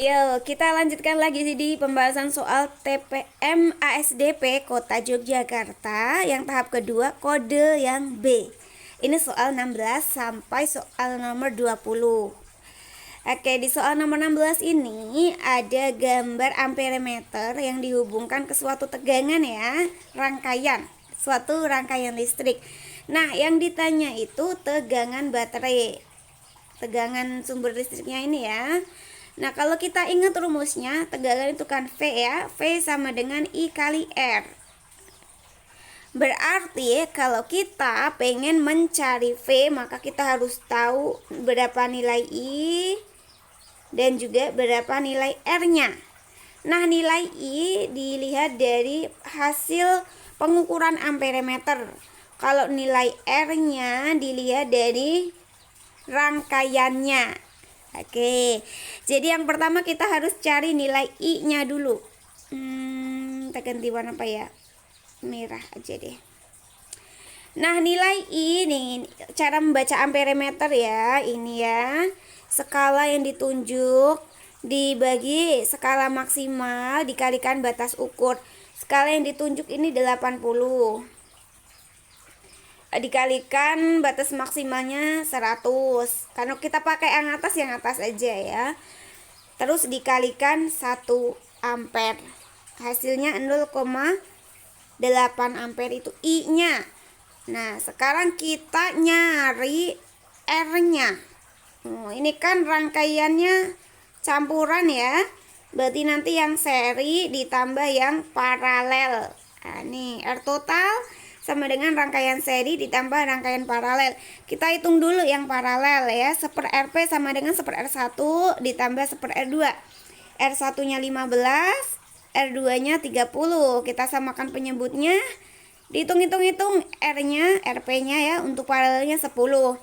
Yuk, kita lanjutkan lagi di pembahasan soal TPM ASDP Kota Yogyakarta yang tahap kedua kode yang B. Ini soal 16 sampai soal nomor 20. Oke, di soal nomor 16 ini ada gambar amperemeter yang dihubungkan ke suatu tegangan ya, suatu rangkaian listrik. Nah, yang ditanya itu tegangan baterai, tegangan sumber listriknya ini ya. Nah, kalau kita ingat rumusnya, tegangan itu kan V ya. V sama dengan I kali R. Berarti kalau kita pengen mencari V, maka kita harus tahu berapa nilai I dan juga berapa nilai R-nya. Nah, nilai I dilihat dari hasil pengukuran amperemeter. Kalau nilai R-nya dilihat dari rangkaiannya. Oke, jadi yang pertama kita harus cari nilai I-nya dulu. Kita ganti warna apa ya? Merah aja deh. Nah, nilai I nih, cara membaca amperemeter ya, ini ya. Skala yang ditunjuk dibagi skala maksimal dikalikan batas ukur. Skala yang ditunjuk ini 80. Dikalikan batas maksimalnya 100. Karena kita pakai yang atas aja ya. Terus dikalikan 1 ampere. Hasilnya 0,8 ampere itu I-nya. Nah, sekarang kita nyari R-nya. Ini kan rangkaiannya campuran ya. Berarti nanti yang seri ditambah yang paralel. Nah, nih R total sama dengan rangkaian seri ditambah rangkaian paralel. Kita hitung dulu yang paralel ya. 1/Rp sama dengan 1/R1 ditambah 1/R2. R1-nya 15, R2-nya 30. Kita samakan penyebutnya. Dihitung-hitung R-nya, RP-nya ya, untuk paralelnya 10.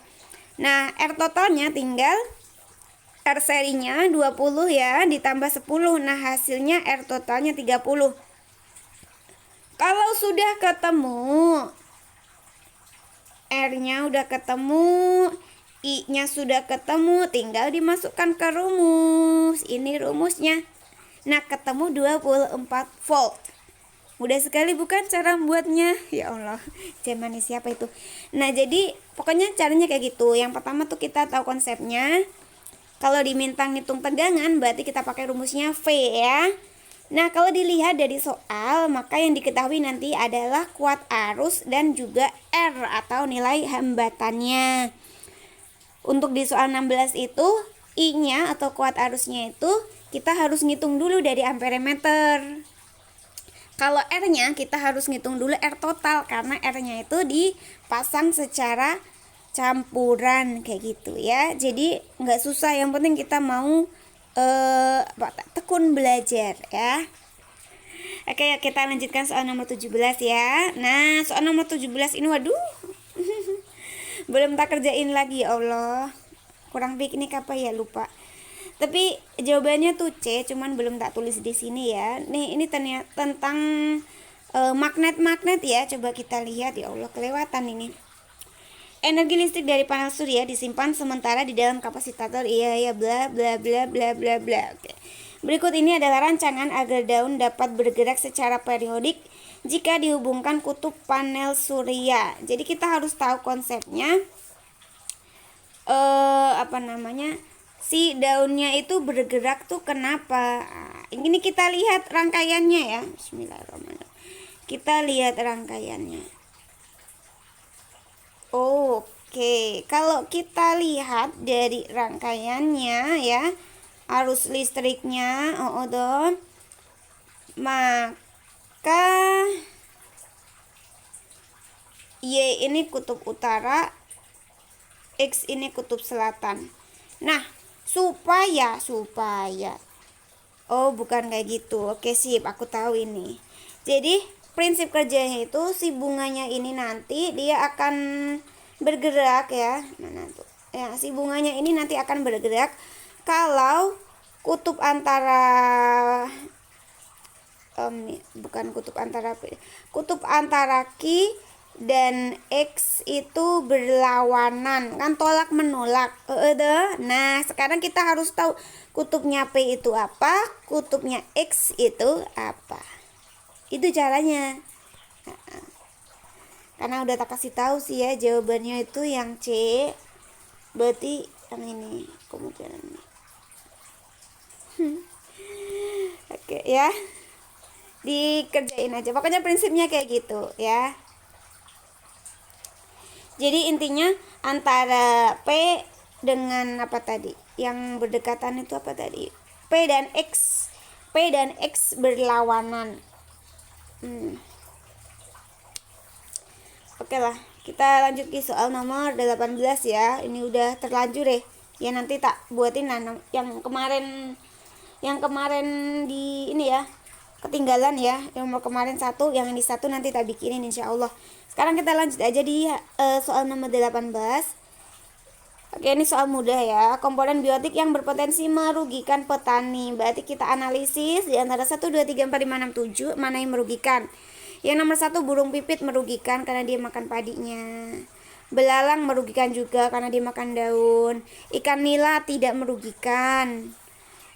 Nah, R totalnya tinggal R serinya 20 ya, ditambah 10. Nah, hasilnya R totalnya 30. Kalau sudah ketemu, R-nya udah ketemu, I-nya sudah ketemu, tinggal dimasukkan ke rumus. Ini rumusnya. Nah, ketemu 24 volt. Mudah sekali bukan cara membuatnya? Ya Allah, zaman siapa itu? Nah, jadi pokoknya caranya kayak gitu. Yang pertama tuh kita tahu konsepnya. Kalau diminta ngitung tegangan, berarti kita pakai rumusnya V ya. Nah, kalau dilihat dari soal, maka yang diketahui nanti adalah kuat arus dan juga R atau nilai hambatannya. Untuk di soal 16 itu, I-nya atau kuat arusnya itu kita harus ngitung dulu dari amperemeter. Kalau R-nya kita harus ngitung dulu R total karena R-nya itu dipasang secara campuran kayak gitu ya. Jadi nggak susah, yang penting kita mau tekun belajar ya. Oke, kita lanjutkan soal nomor 17 ya. Nah, soal nomor 17 ini waduh. Belum tak kerjain lagi, ya Allah. Kurang piknik apa ya, lupa. Tapi jawabannya tuh C, cuman belum tak tulis di sini ya. Nih, ini ternyata tentang magnet-magnet ya. Coba kita lihat, ya Allah, kelewatan ini. Energi listrik dari panel surya disimpan sementara di dalam kapasitator. Iya bla bla bla bla bla bla. Oke. Berikut ini adalah rancangan agar daun dapat bergerak secara periodik jika dihubungkan kutub panel surya. Jadi kita harus tahu konsepnya. Si daunnya itu bergerak tuh kenapa? Ini kita lihat rangkaiannya ya. Bismillahirrahmanirrahim. Kita lihat rangkaiannya. Oke, kalau kita lihat dari rangkaiannya ya, arus listriknya, maka Y ini kutub utara, X ini kutub selatan. Nah, supaya bukan kayak gitu. Oke, sip, aku tahu ini. Jadi prinsip kerjanya itu si bunganya ini nanti dia akan bergerak ya. Mana tuh? Ya, si bunganya ini nanti akan bergerak kalau kutub antara kutub antara Q dan X itu berlawanan, kan tolak menolak. Nah, sekarang kita harus tahu kutubnya P itu apa, kutubnya X itu apa. Itu caranya. Karena udah tak kasih tahu sih ya, jawabannya itu yang C. Berarti yang ini kemungkinannya. Oke ya. Dikerjain aja. Pokoknya prinsipnya kayak gitu ya. Jadi intinya antara P dengan apa tadi? Yang berdekatan itu apa tadi? P dan X. P dan X berlawanan. Oke lah, kita lanjut ke soal nomor 18 ya. Ini udah terlanjur deh. Ya nanti tak buatin yang kemarin di ini ya. Ketinggalan ya. Yang mau kemarin satu, yang ini satu nanti tak bikinin insya Allah. Sekarang kita lanjut aja di soal nomor 18. Oke, ini soal mudah ya. Komponen biotik yang berpotensi merugikan petani. Berarti kita analisis di antara 1, 2, 3, 4, 5, 6, 7 mana yang merugikan. Yang nomor 1 burung pipit merugikan karena dia makan padinya. Belalang merugikan juga karena dia makan daun. Ikan nila tidak merugikan.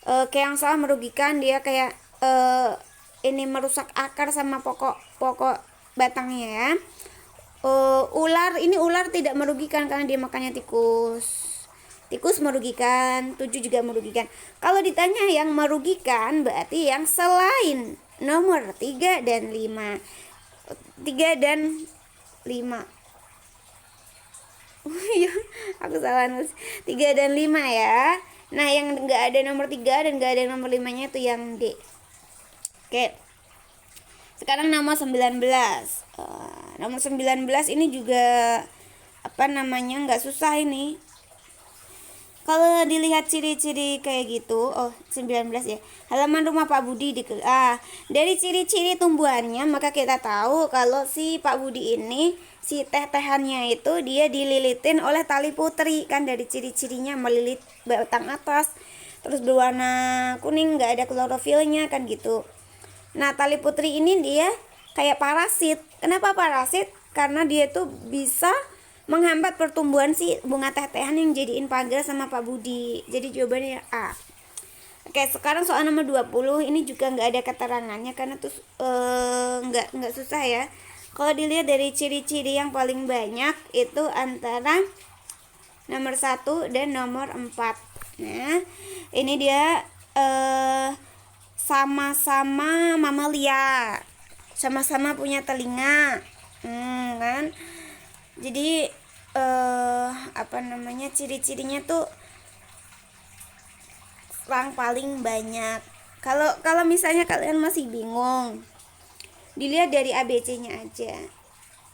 Keong sawah merugikan, dia kayak ini merusak akar sama pokok batangnya ya. Ular tidak merugikan karena dia makannya tikus merugikan, 7 juga merugikan. Kalau ditanya yang merugikan berarti yang selain nomor 3 dan 5. 3 dan 5. Aku salah nulis. 3 dan 5 ya. Nah, yang enggak ada nomor 3 dan enggak ada nomor 5-nya itu yang D. Oke. Sekarang nomor 19. Nomor 19 ini juga apa namanya, nggak susah ini. Kalau dilihat ciri-ciri kayak gitu, 19 ya. Halaman rumah Pak Budi dari ciri-ciri tumbuhannya maka kita tahu kalau si Pak Budi ini, si teh-tehannya itu dia dililitin oleh tali putri, kan dari ciri-cirinya melilit batang atas, terus berwarna kuning, nggak ada klorofilnya kan gitu. Nah, tali putri ini dia kayak parasit. Kenapa parasit? Karena dia tuh bisa menghambat pertumbuhan si bunga teh-tehan yang jadiin pagar sama Pak Budi. Jadi jawabannya A. Oke, sekarang soal nomor 20 ini juga nggak ada keterangannya karena tuh nggak susah ya. Kalau dilihat dari ciri-ciri yang paling banyak itu antara nomor 1 dan nomor 4. Nah, ini dia sama-sama mamalia, sama-sama punya telinga, kan? Jadi apa namanya, ciri-cirinya tuh yang paling banyak. Kalau misalnya kalian masih bingung, dilihat dari ABC-nya aja.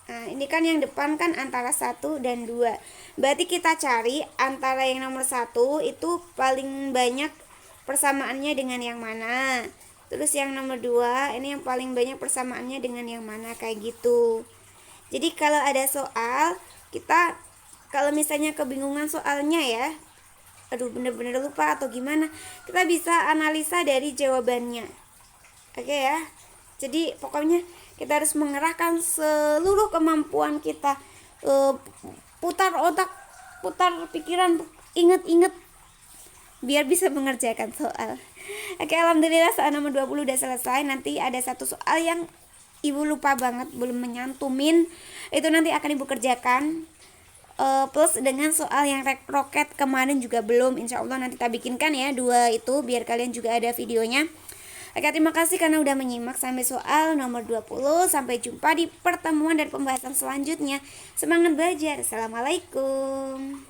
Nah, ini kan yang depan kan antara 1 dan 2. Berarti kita cari antara yang nomor 1 itu paling banyak persamaannya dengan yang mana. Terus yang nomor 2 ini yang paling banyak persamaannya dengan yang mana, kayak gitu. Jadi kalau ada soal, kita kalau misalnya kebingungan soalnya ya, bener-bener lupa atau gimana, kita bisa analisa dari jawabannya. Oke ya. Jadi pokoknya kita harus mengerahkan seluruh kemampuan kita, putar otak, putar pikiran, inget-inget biar bisa mengerjakan soal. Oke, alhamdulillah soal nomor 20 udah selesai. Nanti ada satu soal yang ibu lupa banget, belum menyantumin. Itu nanti akan ibu kerjakan. Plus dengan soal yang roket kemarin juga belum. Insya Allah nanti kita bikinkan ya 2 itu biar kalian juga ada videonya. Oke, terima kasih karena udah menyimak sampai soal nomor 20. Sampai jumpa di pertemuan dan pembahasan selanjutnya. Semangat belajar. Assalamualaikum.